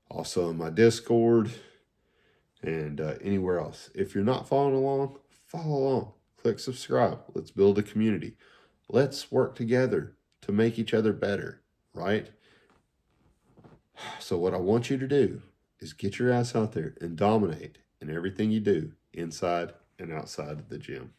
also in my Discord, and anywhere else. If you're not following along, follow along. Click subscribe. Let's build a community. Let's work together to make each other better, right? So what I want you to do is get your ass out there and dominate in everything you do, inside and outside of the gym.